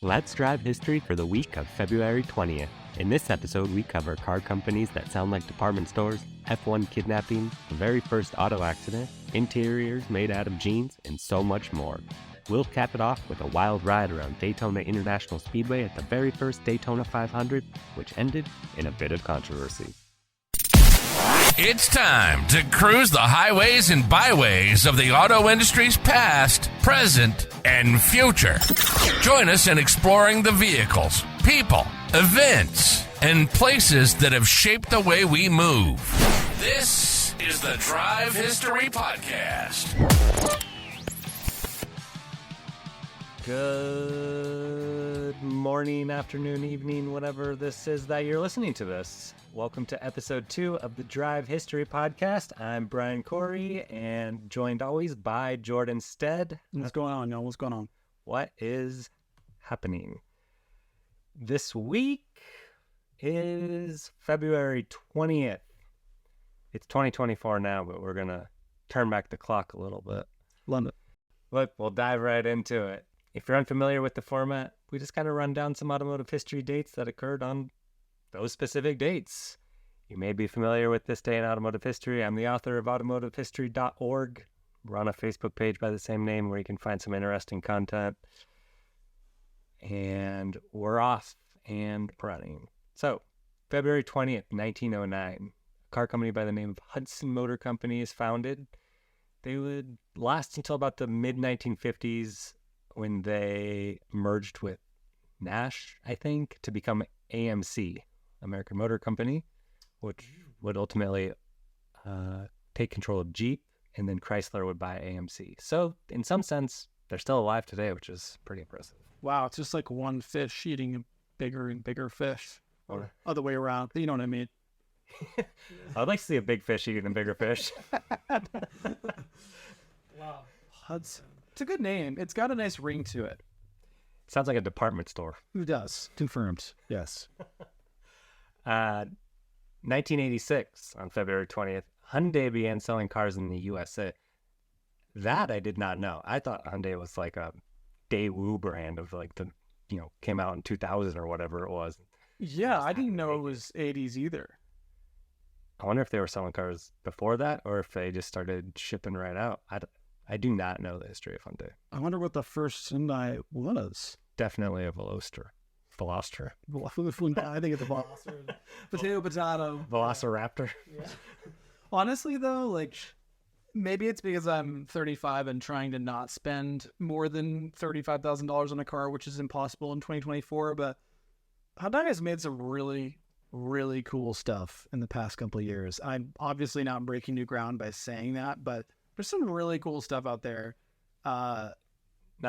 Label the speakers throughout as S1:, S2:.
S1: Let's drive history for the week of February 20th. In this episode, we cover car companies that sound like department stores, F1 kidnapping, the very first auto accident, interiors made out of jeans, and so much more. We'll cap it off with a wild ride around Daytona International Speedway at the very first Daytona 500, which ended in a bit of controversy.
S2: It's time to cruise the highways and byways of the auto industry's past, present, and future. Join us in exploring the vehicles, people, events, and places that have shaped the way we move. This is the Drive History Podcast.
S1: Good morning, afternoon, evening, whatever this is that you're listening to this. Welcome to episode 2 of the Drive History Podcast. I'm Brian Corey and joined always by Jordan Stead.
S3: What's going on, y'all? What's going on?
S1: What is happening? This week is February 20th. It's 2024 now, but we're going to turn back the clock a little bit.
S3: Love it.
S1: But we'll dive right into it. If you're unfamiliar with the format, we just kind of run down some automotive history dates that occurred on those specific dates. You may be familiar with this day in automotive history. I'm the author of automotivehistory.org. We're on a Facebook page by the same name where you can find some interesting content. And we're off and running. So, February 20th, 1909, a car company by the name of Hudson Motor Company is founded. They would last until about the mid-1950s when they merged with Nash, I think, to become AMC, American Motor Company, which would ultimately take control of Jeep, and then Chrysler would buy AMC. So, in some sense, they're still alive today, which is pretty impressive.
S3: Wow, it's just like one fish eating bigger and bigger fish. Or other way around. You know what I mean?
S1: I'd like to see a big fish eating a bigger fish.
S3: Wow. Hudson. It's a good name. It's got a nice ring to it.
S1: Sounds like a department store.
S3: Who does? Confirmed. Yes.
S1: 1986, on February 20th, Hyundai began selling cars in the USA. That I did not know. I thought Hyundai was like a Daewoo brand of like the, came out in 2000 or whatever it was.
S3: Yeah, I didn't know it was 80s either.
S1: I wonder if they were selling cars before that or if they just started shipping right out. I do not know the history of Hyundai.
S3: I wonder what the first Hyundai was.
S1: Definitely a Veloster.
S3: I think it's a Veloster. Potato.
S1: Velociraptor.
S3: Yeah. Honestly, though, like, maybe it's because I'm 35 and trying to not spend more than $35,000 on a car, which is impossible in 2024. But Hyundai has made some really, really cool stuff in the past couple of years. I'm obviously not breaking new ground by saying that, but there's some really cool stuff out there.
S1: Not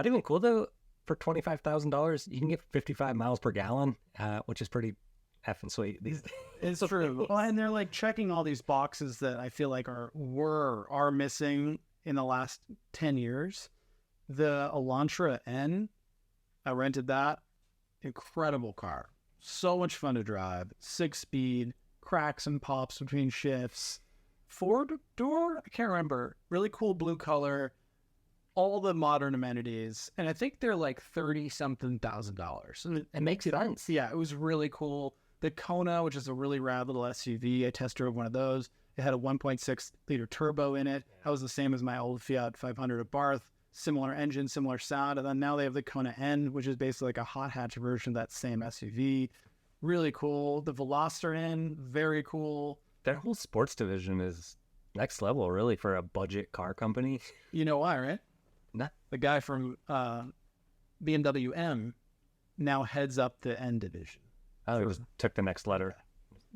S1: even cool, though. For $25,000, you can get 55 miles per gallon, which is pretty effing sweet these days.
S3: It's true. Well, and they're like checking all these boxes that I feel like are missing in the last 10 years. The Elantra N, I rented that. Incredible car. So much fun to drive. 6-speed, cracks and pops between shifts. 4-door? I can't remember. Really cool blue color. All the modern amenities. And I think they're like $30-something thousand. And
S1: it makes sense.
S3: Yeah, it was really cool. The Kona, which is a really rad little SUV, I test drove one of those. It had a 1.6 liter turbo in it. That was the same as my old Fiat 500 at Barth. Similar engine, similar sound. And then now they have the Kona N, which is basically like a hot hatch version of that same SUV. Really cool. The Veloster N, very cool.
S1: Their whole sports division is next level, really, for a budget car company.
S3: You know why, right?
S1: Nah.
S3: The guy from BMW M now heads up the N division.
S1: Oh, it took the next letter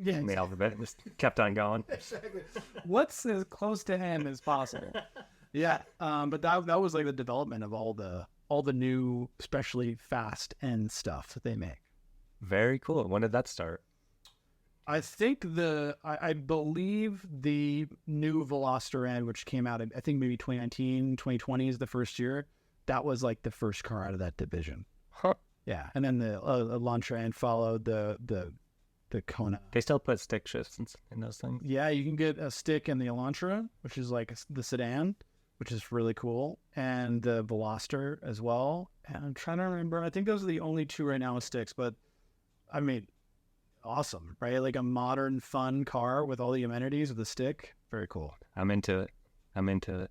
S1: in the alphabet and just kept on going.
S3: Exactly. What's as close to him as possible? Yeah, but that was like the development of all the new, especially fast N stuff that they make.
S1: Very cool. When did that start?
S3: I think I believe the new Veloster N, which came out, I think maybe 2019, 2020 is the first year. That was like the first car out of that division.
S1: Huh.
S3: Yeah, and then the Elantra N followed the Kona.
S1: They still put stick shifts in those things?
S3: Yeah, you can get a stick in the Elantra, which is like the sedan. which is really cool, and the Veloster as well. And I'm trying to remember. I think those are the only two right now with sticks, but I mean, awesome, right? Like a modern, fun car with all the amenities with a stick. Very cool.
S1: I'm into it. Yeah.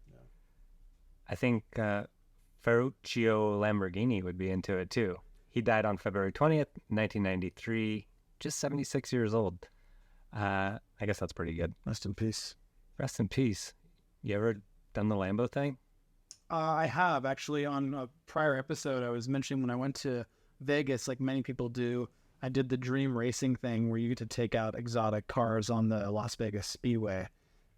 S1: I think Ferruccio Lamborghini would be into it too. He died on February 20th, 1993, just 76 years old. I guess that's pretty good.
S3: Rest in peace.
S1: Rest in peace. You ever done the Lambo thing?
S3: I have actually. On a prior episode, I was mentioning when I went to Vegas, like many people do, I did the dream racing thing where you get to take out exotic cars on the Las Vegas Speedway.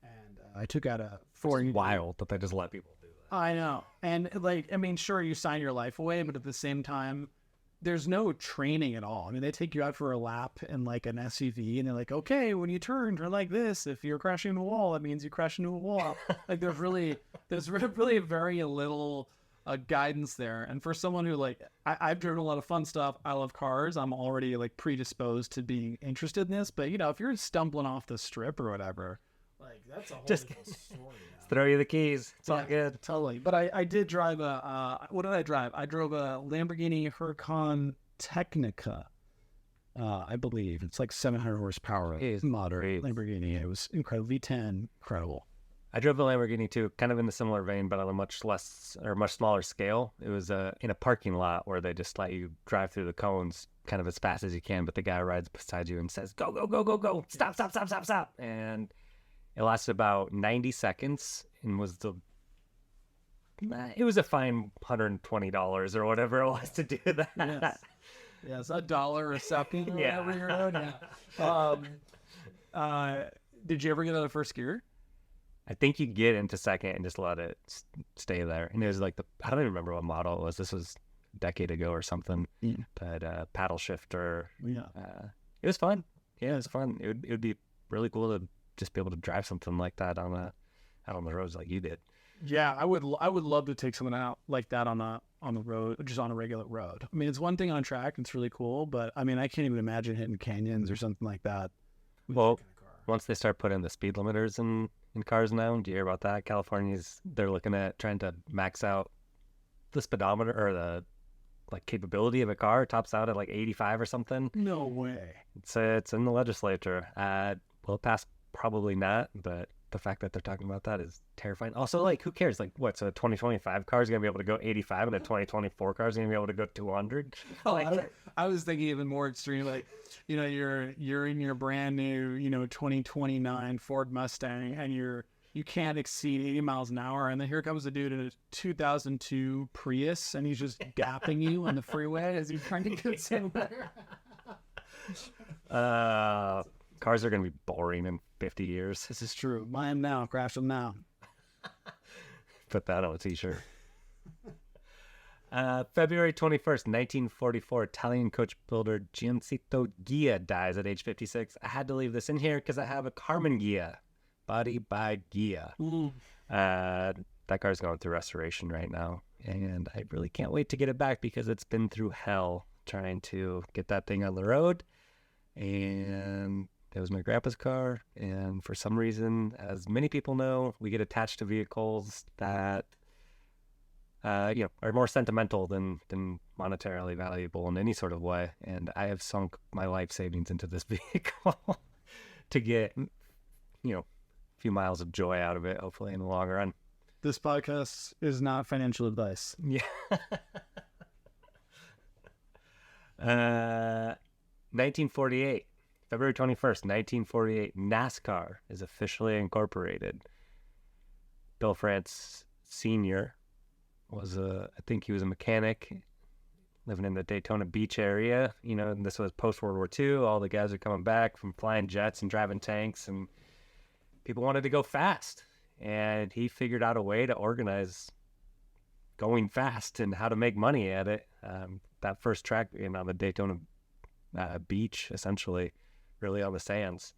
S3: And I took out a Ford.
S1: It's wild that they just let people do that.
S3: I know. And like, I mean, sure, you sign your life away, but at the same time, there's no training at all. I mean, they take you out for a lap in like an SUV and they're like, okay, when you turn like this. If you're crashing into a wall, that means you crash into a wall. Like there's really very little guidance there. And for someone who like, I've driven a lot of fun stuff. I love cars. I'm already like predisposed to being interested in this. But you know, if you're stumbling off the strip or whatever, like that's a whole different story.
S1: Throw you the keys. It's all good.
S3: Totally. But I did drive what did I drive? I drove a Lamborghini Huracan Technica. I believe it's like 700 horsepower. Modern Lamborghini. It was incredible. V10, incredible.
S1: I drove a Lamborghini too, kind of in a similar vein, but on a much smaller scale. It was in a parking lot where they just let you drive through the cones kind of as fast as you can, but the guy rides beside you and says, go, go, go, go, go. Stop, stop, stop, stop, stop. And it lasted about 90 seconds and it was a fine $120 or whatever it was to do that.
S3: Yes, $1 a second.
S1: Yeah.
S3: Did you ever get out of first gear?
S1: I think you get into second and just let it stay there. And it was like I don't even remember what model it was. This was a decade ago or something. Yeah. But paddle shifter. Yeah. It was fun. Yeah, it was fun. It would be really cool to just be able to drive something like that out on the roads like you did.
S3: Yeah, I would love to take someone out like that on the road, just on a regular road. I mean, it's one thing on track, it's really cool, but I mean, I can't even imagine hitting canyons or something like that.
S1: Well, once they start putting the speed limiters in cars now, do you hear about that? They're looking at trying to max out the speedometer or the like capability of a car. It tops out at like 85 or something.
S3: No way.
S1: It's in the legislature. Will it pass? Probably not, but the fact that they're talking about that is terrifying. Also, like, who cares? Like, what? So a 2025 car is going to be able to go 85 and a 2024 car is going to be able to go 200?
S3: I was thinking even more extreme. Like, you know, you're in your brand new, 2029 Ford Mustang and you can't exceed 80 miles an hour. And then here comes a dude in a 2002 Prius and he's just gapping you on the freeway as you're trying to get somewhere.
S1: Cars are going to be boring in 50 years.
S3: This is true. Buy them now. Crash them now.
S1: Put that on a t-shirt. February 21st, 1944, Italian coach builder Giancito Ghia dies at age 56. I had to leave this in here because I have a Carmen Ghia, body by Ghia. That car's going through restoration right now, and I really can't wait to get it back because it's been through hell trying to get that thing on the road. And it was my grandpa's car, and for some reason, as many people know, we get attached to vehicles that are more sentimental than monetarily valuable in any sort of way. And I have sunk my life savings into this vehicle to get a few miles of joy out of it, hopefully in the long run.
S3: This podcast is not financial advice.
S1: Yeah. 1948. February 21st, 1948, NASCAR is officially incorporated. Bill France Sr. I think he was a mechanic living in the Daytona Beach area. And this was post-World War II. All the guys are coming back from flying jets and driving tanks, and people wanted to go fast. And he figured out a way to organize going fast and how to make money at it. That first track on the Daytona beach, essentially, really on the sands.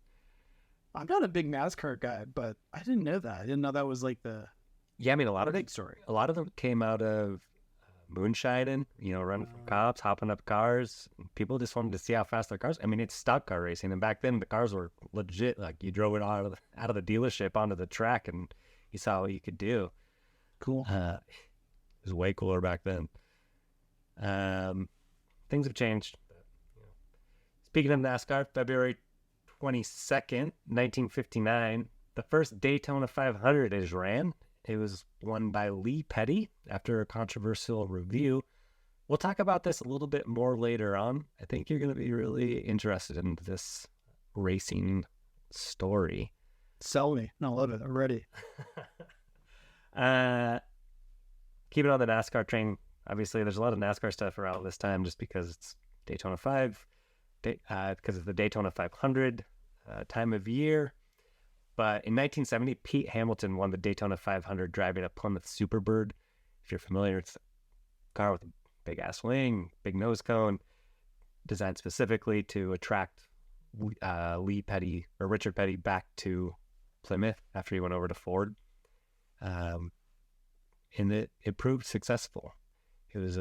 S3: I'm not a big NASCAR guy, but I didn't know that. I didn't know that was like the...
S1: Yeah, I mean, a lot of them came out of moonshining, running from cops, hopping up cars. People just wanted to see how fast their cars... I mean, it's stock car racing, and back then the cars were legit. Like, you drove it out of the dealership onto the track, and you saw what you could do.
S3: Cool.
S1: It was way cooler back then. Things have changed. Speaking of NASCAR, February 22nd, 1959, the first Daytona 500 is ran. It was won by Lee Petty after a controversial review. We'll talk about this a little bit more later on. I think you're going to be really interested in this racing story.
S3: Sell me. No, love it. I'm ready.
S1: Keeping on the NASCAR train, obviously there's a lot of NASCAR stuff around this time just because it's Daytona 5, because of the Daytona 500 time of year. But in 1970, Pete Hamilton won the Daytona 500 driving a Plymouth Superbird. If you're familiar, it's a car with a big-ass wing, big nose cone, designed specifically to attract Lee Petty or Richard Petty back to Plymouth after he went over to Ford. And it proved successful. It was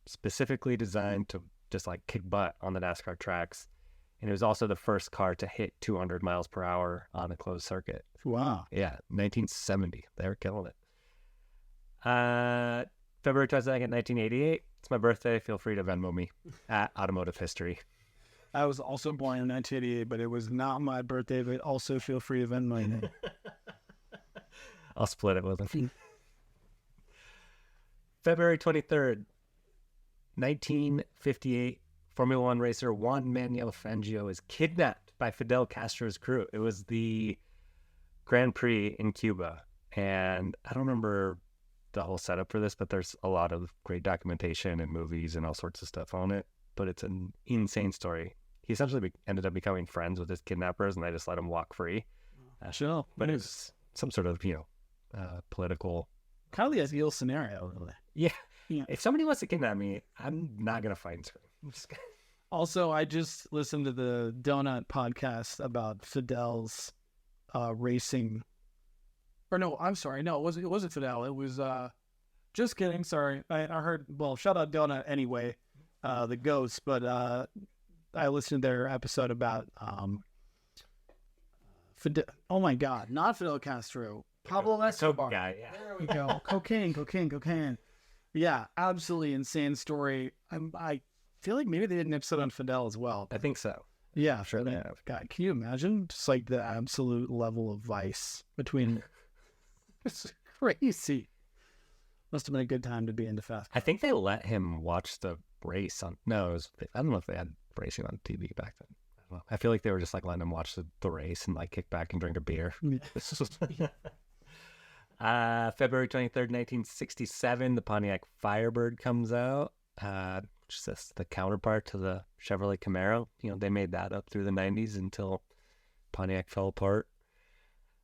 S1: specifically designed to just like kick butt on the NASCAR tracks. And it was also the first car to hit 200 miles per hour on a closed circuit.
S3: Wow.
S1: Yeah, 1970. They were killing it. February 22nd, 1988. It's my birthday. Feel free to Venmo me at Automotive History.
S3: I was also born in 1988, but it was not my birthday, but also feel free to Venmo me.
S1: I'll split it with him. February 23rd, 1958. Formula One racer Juan Manuel Fangio is kidnapped by Fidel Castro's crew. It was the Grand Prix in Cuba. And I don't remember the whole setup for this, but there's a lot of great documentation and movies and all sorts of stuff on it. But it's an insane story. He essentially ended up becoming friends with his kidnappers, and they just let him walk free.
S3: Sure.
S1: But it was some sort of, political...
S3: Kind of the ideal scenario, really.
S1: Yeah.
S3: Yeah.
S1: If somebody wants to kidnap me, I'm not going to find her.
S3: Also, I just listened to the Donut podcast about Fidel's racing. Or no, I'm sorry. No, it wasn't Fidel. It was, just kidding. Sorry. I heard, well, shout out Donut anyway, the Ghost. But I listened to their episode about Fidel. Oh my God, not Fidel Castro. Pablo Escobar.
S1: Guy, yeah.
S3: There we go. Cocaine. Yeah, absolutely insane story. I feel like maybe they did an episode on Fidel as well.
S1: I think so.
S3: Yeah, sure they have. God, can you imagine just like the absolute level of vice between? It's crazy. Must have been a good time to be into fast.
S1: I think they let him watch the race on. No, I don't know if they had racing on TV back then. I don't know. I feel like they were just like letting him watch the race and like kick back and drink a beer.
S3: Yeah.
S1: February 23rd, 1967, the Pontiac Firebird comes out, which is the counterpart to the Chevrolet Camaro. They made that up through the 90s until Pontiac fell apart.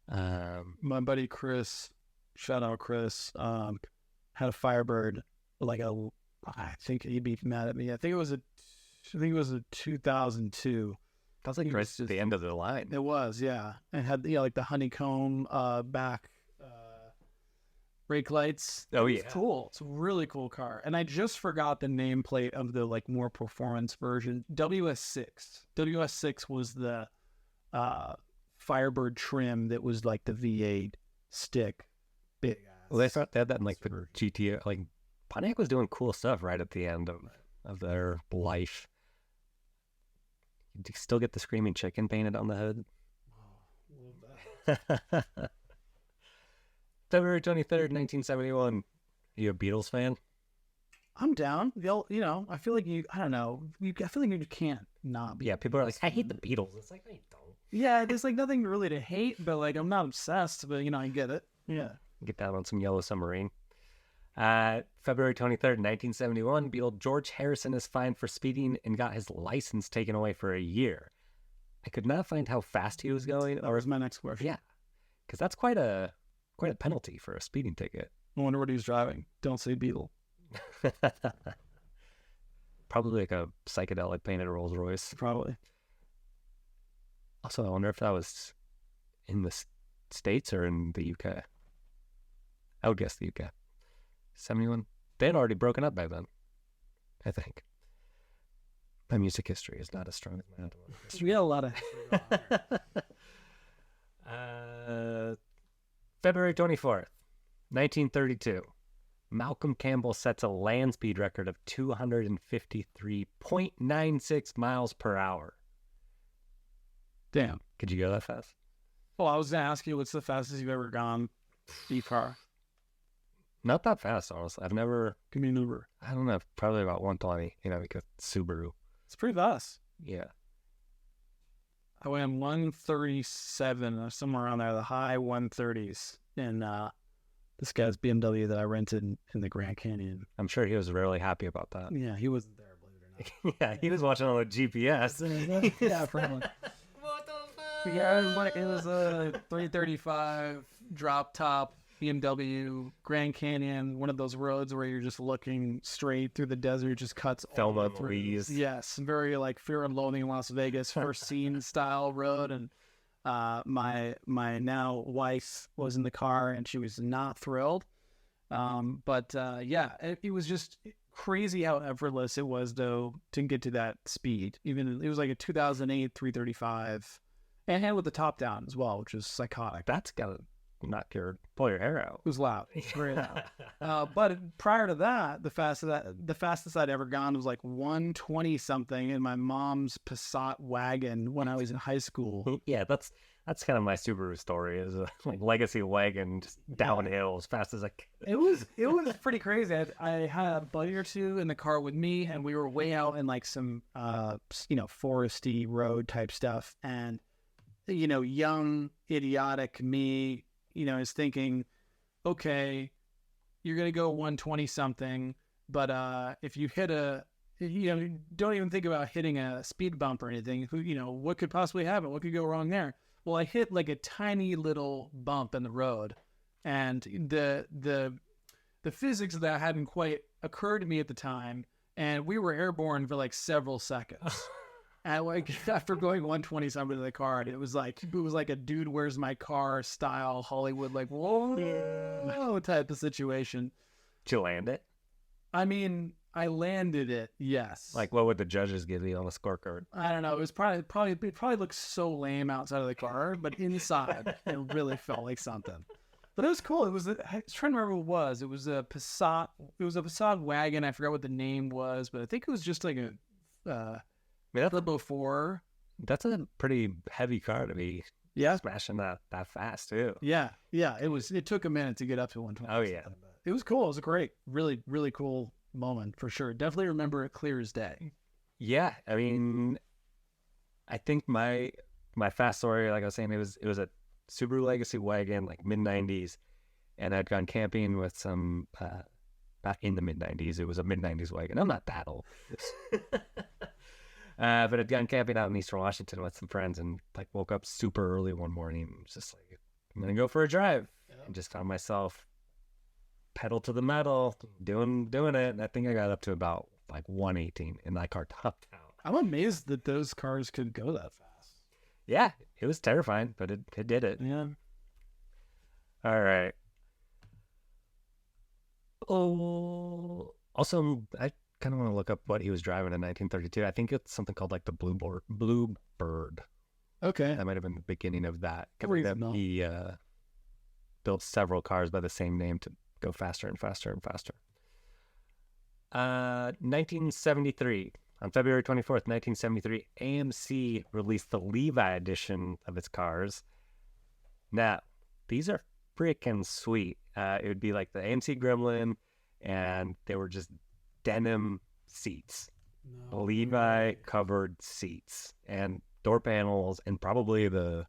S3: My buddy Chris, shout out Chris, had a Firebird, I think he'd be mad at me. I think it was a 2002.
S1: That was like right at the end of the line.
S3: It was, yeah. And had like the honeycomb back brake lights.
S1: Oh, yeah.
S3: It's cool. It's a really cool car. And I just forgot the nameplate of the like more performance version. WS6. WS6 was the Firebird trim that was like the V8 stick. Big ass.
S1: Well, they had that in like the GTO. Like Pontiac was doing cool stuff right at the end of their life. You still get the screaming chicken painted on the hood.
S3: Oh, love that.
S1: February 23rd, 1971. Are you a Beatles fan?
S3: I'm down. I feel like I don't know. I feel like you can't not be.
S1: Yeah, people are like, I hate the Beatles. It's like, I don't.
S3: Yeah, there's like nothing really to hate, but like I'm not obsessed, but I get it. Yeah.
S1: Get down on some Yellow Submarine. February 23rd, 1971, Beatle George Harrison is fined for speeding and got his license taken away for a year. I could not find how fast he was going.
S3: That was my next question.
S1: Yeah, because that's quite a penalty for a speeding ticket.
S3: I wonder what he was driving. Don't say Beetle.
S1: Probably like a psychedelic painted Rolls Royce.
S3: Probably.
S1: Also, I wonder if that was in the States or in the UK. I would guess the UK. 71. They had already broken up by then, I think. My music history is not as strong as my automotive history.
S3: We got a lot of
S1: February 24th, 1932. Malcolm Campbell sets a land speed record of 253.96 miles per hour.
S3: Damn.
S1: Could you go that fast?
S3: Well, I was going to ask you, what's the fastest you've ever gone e-car?
S1: Not that fast, honestly. I've never...
S3: Give me a number.
S1: I don't know. Probably about 120, because Subaru.
S3: It's pretty fast.
S1: Yeah.
S3: I went 137 or somewhere around there, the high 130s. And this guy's BMW that I rented in the Grand Canyon.
S1: I'm sure he was really happy about that.
S3: Yeah, he wasn't there, believe it or not.
S1: Yeah, he was watching on the GPS.
S3: Yeah, probably. What the fuck? Yeah, it was a 335 drop top BMW Grand Canyon, one of those roads where you're just looking straight through the desert, just cuts all
S1: Thelma
S3: the
S1: and
S3: through.
S1: Louise.
S3: Yes, very like Fear and Loathing in Las Vegas, first scene style road. And my now wife was in the car and she was not thrilled. But it was just crazy how effortless it was though to get to that speed. Even it was like a 2008 335 and with the top down as well, which was psychotic.
S1: That's gotta pull your hair out.
S3: It was loud. It was very loud. But prior to that, the fastest I'd ever gone was like 120 something in my mom's Passat wagon when I was in high school.
S1: Yeah, that's kind of my Subaru story, is a legacy wagon just downhill as fast as I can.
S3: It was pretty crazy. I had a buddy or two in the car with me, and we were way out in like some foresty road type stuff, and young idiotic me is thinking, okay, you're going to go 120 something, but if you hit don't even think about hitting a speed bump or anything. What could possibly happen? What could go wrong there? Well, I hit like a tiny little bump in the road, and the physics of that hadn't quite occurred to me at the time, and we were airborne for like several seconds. And after going 120 something to the car, it was like a dude, where's my car style Hollywood, like, whoa type of situation.
S1: Did you land it?
S3: I mean, I landed it, yes.
S1: Like, what would the judges give you on a scorecard?
S3: I don't know. It was it probably looked so lame outside of the car, but inside it really felt like something. But it was cool. I was trying to remember what it was. It was a Passat. It was a Passat wagon. I forgot what the name was, but I think it was just like a Flip 04.
S1: That's a pretty heavy car to be smashing that fast too.
S3: Yeah. It took a minute to get up to 120.
S1: Oh yeah.
S3: It was cool. It was a great, really, really cool moment for sure. Definitely remember it clear as day.
S1: Yeah. I mean, I think my fast story, like I was saying, it was a Subaru Legacy wagon, like mid-90s, and I'd gone camping with some back in the mid-90s. It was a mid-90s wagon. I'm not that old. But I'd gone camping out in Eastern Washington with some friends, and like woke up super early one morning and was just like, I'm gonna go for a drive. And just found myself pedal to the metal, doing it. And I think I got up to about like 118 and that car topped out.
S3: I'm amazed that those cars could go that fast.
S1: Yeah, it was terrifying, but it did it.
S3: Yeah.
S1: All right. Oh, also, I kind of want to look up what he was driving in 1932. I think it's something called like the Bluebird.
S3: Okay.
S1: That might have been the beginning of that. He built several cars by the same name to go faster and faster and faster. 1973. On February 24th, 1973, AMC released the Levi edition of its cars. Now, these are freaking sweet. It would be like the AMC Gremlin, and they were just denim seats. Levi covered seats and door panels, and probably the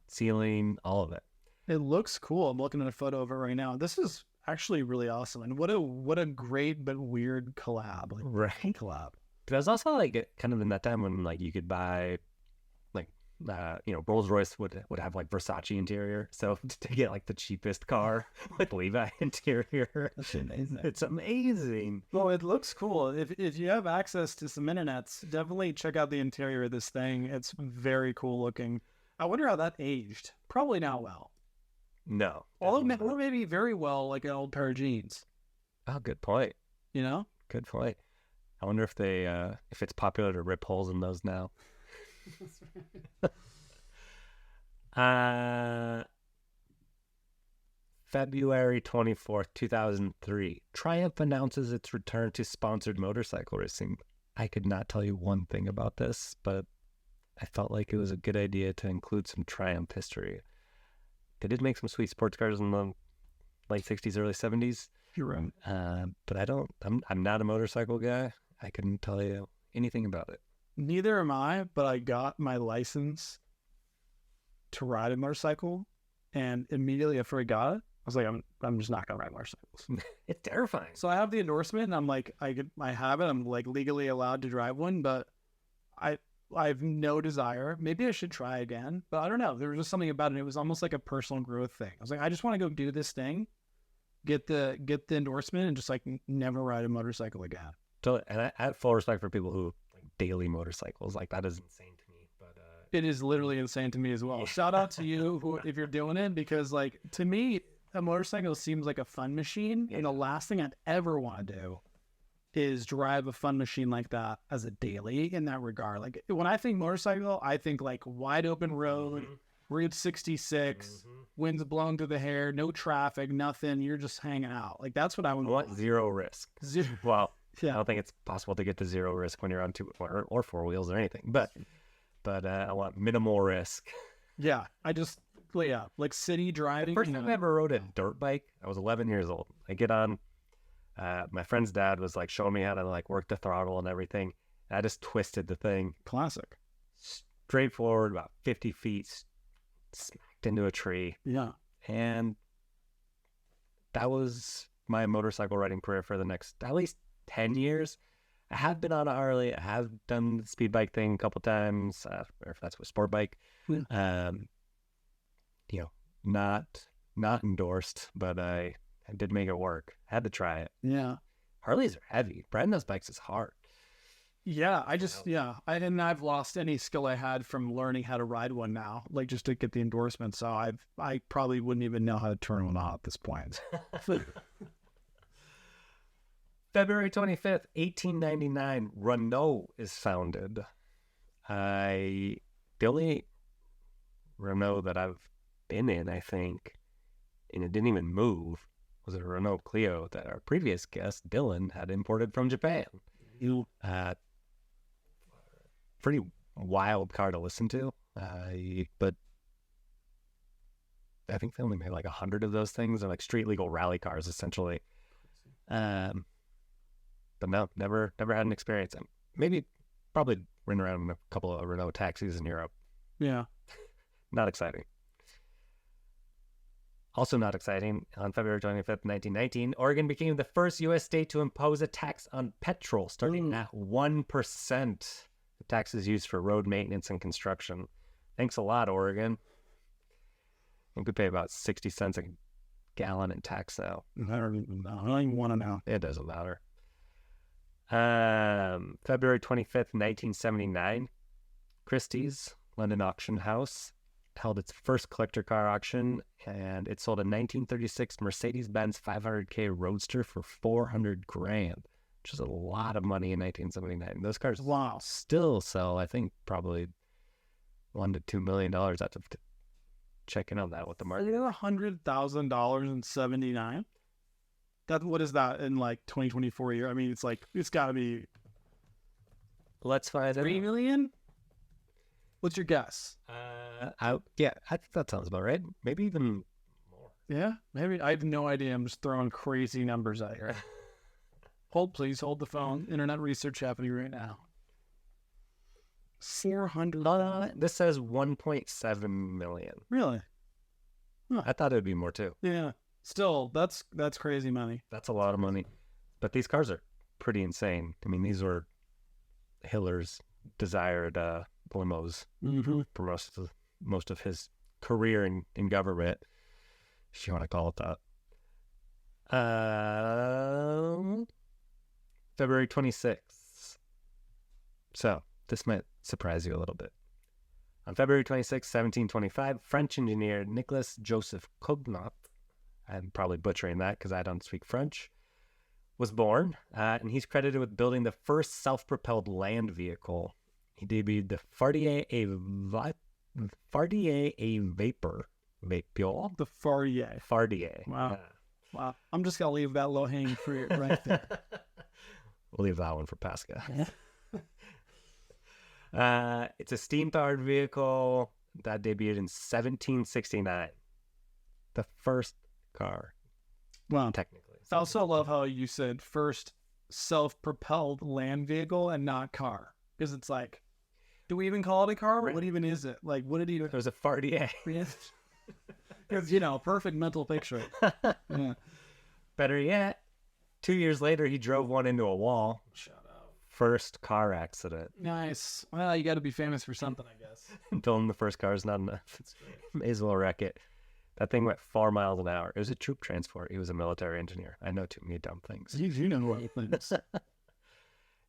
S1: ceiling, all of it.
S3: It looks cool. I'm looking at a photo of it right now. This is actually really awesome, and what a great but weird collab.
S1: Right.
S3: Collab.
S1: But it was also like kind of in that time when like you could buy like Rolls Royce would have like Versace interior. So to get like the cheapest car with Levi interior,
S3: That's amazing.
S1: It's amazing.
S3: Well, it looks cool. If you have access to some internets, definitely check out the interior of this thing. It's very cool looking. I wonder how that aged. Probably not well.
S1: No.
S3: Or maybe very well, like an old pair of jeans.
S1: Oh, good point.
S3: Good
S1: point. I wonder if if it's popular to rip holes in those now. February 24th, 2003, Triumph announces its return to sponsored motorcycle racing. I could not tell you one thing about this, but I felt like it was a good idea to include some Triumph history. They did make some sweet sports cars in the late 60s, early 70s.
S3: You're right.
S1: But I'm not a motorcycle guy. I couldn't tell you anything about it.
S3: Neither am I, but I got my license to ride a motorcycle, and immediately after I got it, I was like, I'm just not gonna ride motorcycles.
S1: It's terrifying.
S3: So I have the endorsement, and I'm like, I have it. I'm like legally allowed to drive one, but I have no desire. Maybe I should try again, but I don't know. There was just something about it. It was almost like a personal growth thing. I was like, I just want to go do this thing, get the endorsement, and just like never ride a motorcycle again.
S1: So, and I have full respect for people who like daily motorcycles. Like that is insane to me. But
S3: it is literally insane to me as well.
S1: Yeah.
S3: Shout out to you if you're doing it, because like to me, a motorcycle seems like a fun machine, and the last thing I'd ever want to do is drive a fun machine like that as a daily in that regard. Like when I think motorcycle, I think like wide open road, Route 66, winds blowing through the hair, no traffic, nothing. You're just hanging out. Like that's what I would
S1: I want zero risk. Well, I
S3: Yeah.
S1: don't think it's possible to get to zero risk when you're on two or four wheels or anything. But I want minimal risk.
S3: Yeah. Like city driving.
S1: First time I ever rode a dirt bike, I was 11 years old. I get on. My friend's dad was like showing me how to like work the throttle and everything. I just twisted the thing
S3: Classic.
S1: straight forward about 50 feet, smacked into a tree.
S3: Yeah.
S1: And that was my motorcycle riding career for the next at least 10 years. I have been on a Harley. I have done the speed bike thing a couple times, or if that's a sport bike.
S3: Yeah.
S1: Not endorsed, but I did make it work. Had to try it.
S3: Yeah.
S1: Harleys are heavy. Riding those bikes is hard.
S3: Yeah, I've lost any skill I had from learning how to ride one now, like just to get the endorsement. So I probably wouldn't even know how to turn one on at this point.
S1: February 25th, 1899, Renault is founded. The only Renault that I've been in, I think, and it didn't even move, was a Renault Clio that our previous guest, Dylan, had imported from Japan. Pretty wild car to listen to, but I think they only made like 100 of those things. They're like street legal rally cars, essentially. But no, never had an experience. Probably ran around in a couple of Renault taxis in Europe.
S3: Yeah.
S1: Not exciting. Also not exciting, on February 25th, 1919, Oregon became the first U.S. state to impose a tax on petrol, starting at 1%. The tax is used for road maintenance and construction. Thanks a lot, Oregon. I think we pay about 60 cents a gallon in tax now.
S3: I don't even want to know.
S1: It doesn't matter. February 25th, 1979, Christie's, London auction house, held its first collector car auction, and it sold a 1936 Mercedes-Benz 500K Roadster for $400,000, which is a lot of money in 1979. Those cars still sell, I think, probably $1 to $2 million. I have to check in on that with the market.
S3: $100,000 in 79. What is that in like 2024 year? I mean, it's got to be.
S1: Let's find out.
S3: 3 million. What's your guess?
S1: I think that sounds about right. Maybe even more.
S3: Yeah, maybe. I have no idea. I'm just throwing crazy numbers at you. Hold the phone. Internet research happening right now. 400.
S1: This says 1.7 million.
S3: Really?
S1: Huh. I thought it would be more too.
S3: Yeah. Still, that's crazy money.
S1: That's a lot of money. But these cars are pretty insane. I mean, these were Hiller's desired limos for most of his career in government, if you want to call it that. February 26th. So, this might surprise you a little bit. On February 26, 1725, French engineer Nicolas Joseph Cognat, I'm probably butchering that because I don't speak French, was born, and he's credited with building the first self-propelled land vehicle. He debuted the Fardier A Vapor, Buell?
S3: The Fardier.
S1: Fardier.
S3: Wow.
S1: Yeah.
S3: Wow. I'm just going to leave that low-hanging fruit right there.
S1: We'll leave that one for Pasca. It's a steam-powered vehicle that debuted in 1769. The first car,
S3: Wow.
S1: technically.
S3: I also love how you said first self-propelled land vehicle and not car. Because it's like, do we even call it a car?
S1: Right.
S3: What even is it? Like, what did he...
S1: It was a Fardier.
S3: Because, perfect mental picture. Yeah.
S1: Better yet, 2 years later, he drove one into a wall.
S3: Shout out.
S1: First car accident.
S3: Nice. Well, you got to be famous for something, I guess.
S1: Told him the first car is not enough. May as well wreck it. That thing went 4 miles an hour. It was a troop transport. He was a military engineer. I know too many dumb things.
S3: You know what things.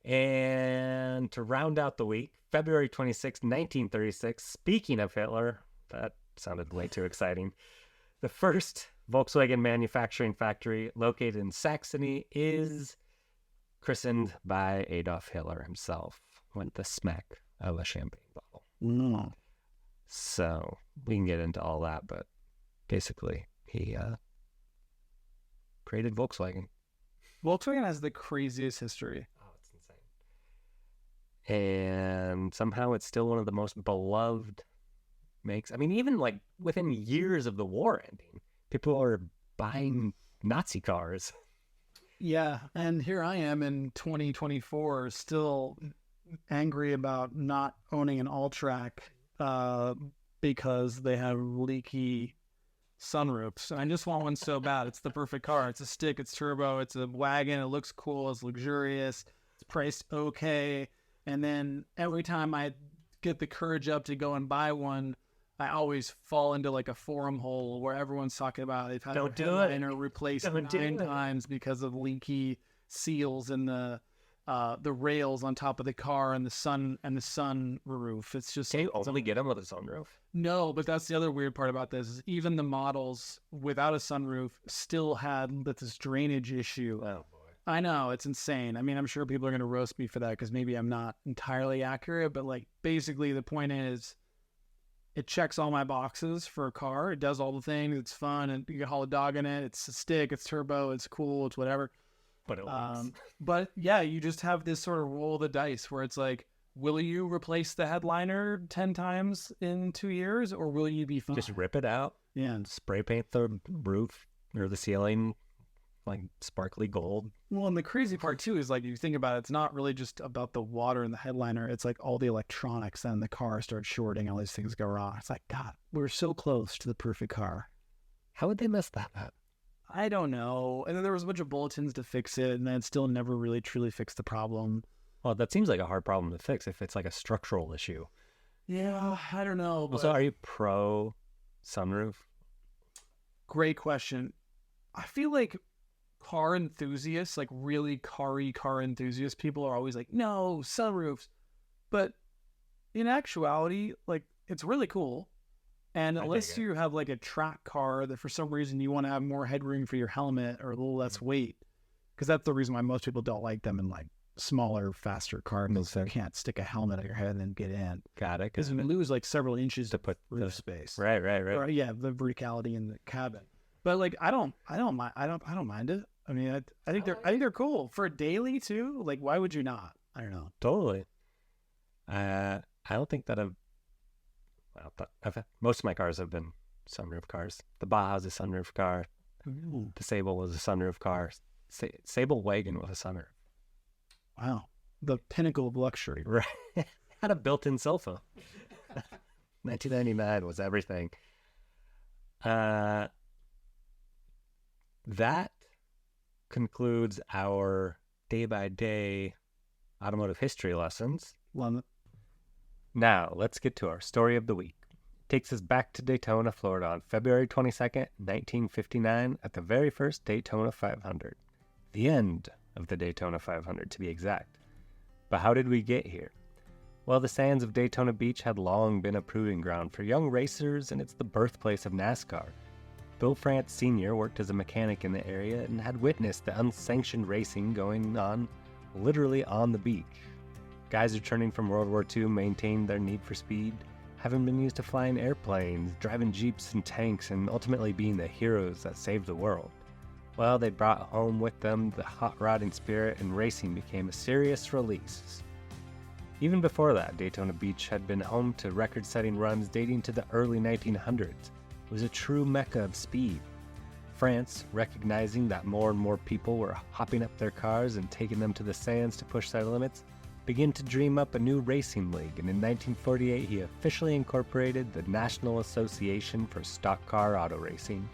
S1: And to round out the week, February 26, 1936, speaking of Hitler, that sounded way too exciting. The first Volkswagen manufacturing factory located in Saxony is christened by Adolf Hitler himself. Went the smack of a champagne bottle.
S3: No.
S1: So we can get into all that, but basically he created Volkswagen.
S3: Volkswagen has the craziest history.
S1: Oh, it's insane. And somehow it's still one of the most beloved makes. I mean, even like within years of the war ending, people are buying Nazi cars.
S3: Yeah, and here I am in 2024 still angry about not owning an all-track because they have leaky sunroofs. And I just want one so bad. It's the perfect car. It's a stick, it's turbo, it's a wagon, it looks cool, it's luxurious, it's priced okay. And then every time I get the courage up to go and buy one, I always fall into like a forum hole where everyone's talking about they've had
S1: Don't
S3: their
S1: do it.
S3: headliner replaced
S1: Don't do
S3: 9
S1: it.
S3: times because of leaky seals in the rails on top of the car and the sun roof. It's just
S1: Can you only get them with a sunroof?
S3: no, but that's the other weird part about this is even the models without a sunroof still had this drainage issue.
S1: Oh boy.
S3: I know, it's insane. I mean, I'm sure people are going to roast me for that because maybe I'm not entirely accurate, but like basically the point is it checks all my boxes for a car. It does all the things. It's fun, and you can haul a dog in it. It's a stick. It's turbo. It's cool. It's whatever.
S1: But it works.
S3: But yeah, you just have this sort of roll of the dice where it's like, will you replace the headliner 10 times in 2 years, or will you be fine?
S1: Just rip it out,
S3: Yeah.
S1: spray paint the roof or the ceiling like sparkly gold.
S3: Well, and the crazy part too is like you think about it, it's not really just about the water and the headliner. It's like all the electronics and the car starts shorting. All these things go wrong. It's like, God, we're so close to the perfect car.
S1: How would they mess that up?
S3: I don't know. And then there was a bunch of bulletins to fix it, and then it still never really truly fixed the problem.
S1: Well, that seems like a hard problem to fix if it's like a structural issue.
S3: Yeah, I don't know.
S1: Also, are you pro sunroof?
S3: Great question. I feel like car enthusiasts, like really car enthusiasts, people are always like, no, sunroofs. But in actuality, like, it's really cool. And
S1: I
S3: unless
S1: dig it.
S3: you have like a track car that for some reason you want to have more headroom for your helmet or a little less weight, because that's the reason why most people don't like them in like smaller, faster cars.
S1: Makes
S3: You
S1: sense.
S3: can't stick a helmet on your head and then get in.
S1: Got it.
S3: Because you lose like several inches
S1: To put
S3: roof
S1: the
S3: space.
S1: right.
S3: Or, yeah, the verticality in the cabin. But like, I don't mind it. I mean, I think they're cool for a daily too. Like, why would you not? I don't know.
S1: Totally. I don't think that most of my cars have been sunroof cars. The Baja's a sunroof car. The Sable was a sunroof car. Sable wagon was a sunroof.
S3: Wow, the pinnacle of luxury.
S1: Right. Had a built-in sofa. 1999 was everything. That concludes our day-by-day automotive history lessons.
S3: Love it.
S1: Now, let's get to our story of the week. Takes us back to Daytona, Florida on February 22nd, 1959 at the very first Daytona 500. The end of the Daytona 500 to be exact. But how did we get here? Well, the sands of Daytona Beach had long been a proving ground for young racers, and it's the birthplace of NASCAR. Bill France Sr. worked as a mechanic in the area and had witnessed the unsanctioned racing going on literally on the beach. Guys returning from World War II maintained their need for speed, having been used to flying airplanes, driving jeeps and tanks, and ultimately being the heroes that saved the world. Well, they brought home with them the hot rodding spirit, and racing became a serious release. Even before that, Daytona Beach had been home to record-setting runs dating to the early 1900s. It was a true mecca of speed. France, recognizing that more and more people were hopping up their cars and taking them to the sands to push their limits, began to dream up a new racing league, and in 1948 he officially incorporated the National Association for Stock Car Auto Racing.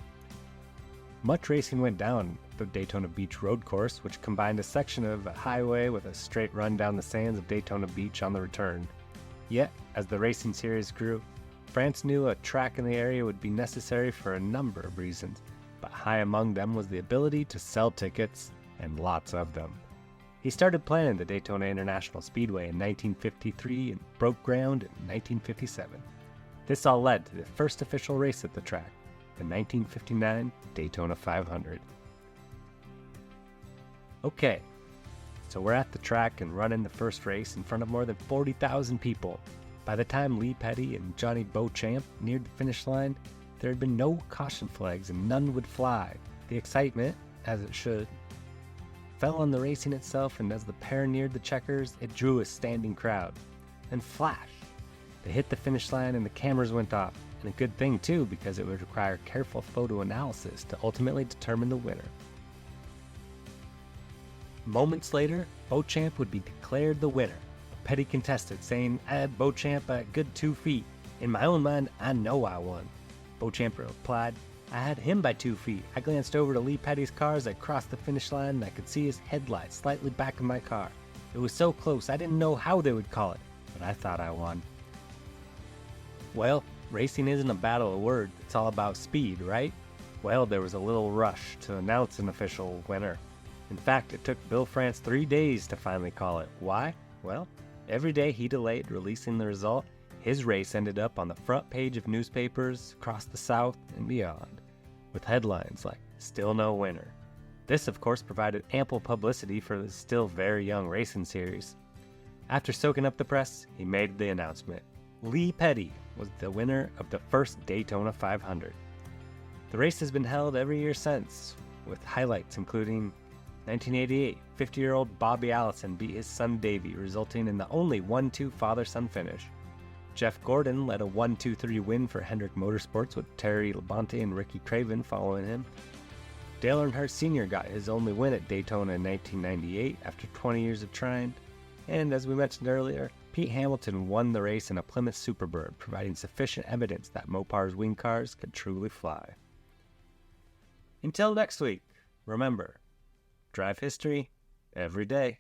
S1: Much racing went down the Daytona Beach road course, which combined a section of a highway with a straight run down the sands of Daytona Beach on the return. Yet, as the racing series grew, France knew a track in the area would be necessary for a number of reasons, but high among them was the ability to sell tickets, and lots of them. He started planning the Daytona International Speedway in 1953 and broke ground in 1957. This all led to the first official race at the track, the 1959 Daytona 500. Okay, so we're at the track and running the first race in front of more than 40,000 people. By the time Lee Petty and Johnny Beauchamp neared the finish line, there had been no caution flags and none would fly. The excitement, as it should, fell on the racing itself, and as the pair neared the checkers, it drew a standing crowd. Then flash! They hit the finish line and the cameras went off. And a good thing too, because it would require careful photo analysis to ultimately determine the winner. Moments later, Beauchamp would be declared the winner. Petty contested, saying, "I had Beauchamp at a good 2 feet. In my own mind, I know I won." Beauchamp replied, "I had him by 2 feet. I glanced over to Lee Petty's car as I crossed the finish line, and I could see his headlights slightly back of my car. It was so close, I didn't know how they would call it, but I thought I won." Well, racing isn't a battle of words, it's all about speed, right? Well, there was a little rush to announce an official winner. In fact, it took Bill France 3 days to finally call it. Why? Well, every day he delayed releasing the result, his race ended up on the front page of newspapers across the South and beyond, with headlines like, "Still no winner." This, of course, provided ample publicity for the still very young racing series. After soaking up the press, he made the announcement. Lee Petty was the winner of the first Daytona 500. The race has been held every year since, with highlights including 1988, 50-year-old Bobby Allison beat his son Davey, resulting in the only 1-2 father-son finish. Jeff Gordon led a 1-2-3 win for Hendrick Motorsports, with Terry Labonte and Ricky Craven following him. Dale Earnhardt Sr. got his only win at Daytona in 1998 after 20 years of trying. And as we mentioned earlier, Pete Hamilton won the race in a Plymouth Superbird, providing sufficient evidence that Mopar's wing cars could truly fly. Until next week, remember, drive history every day.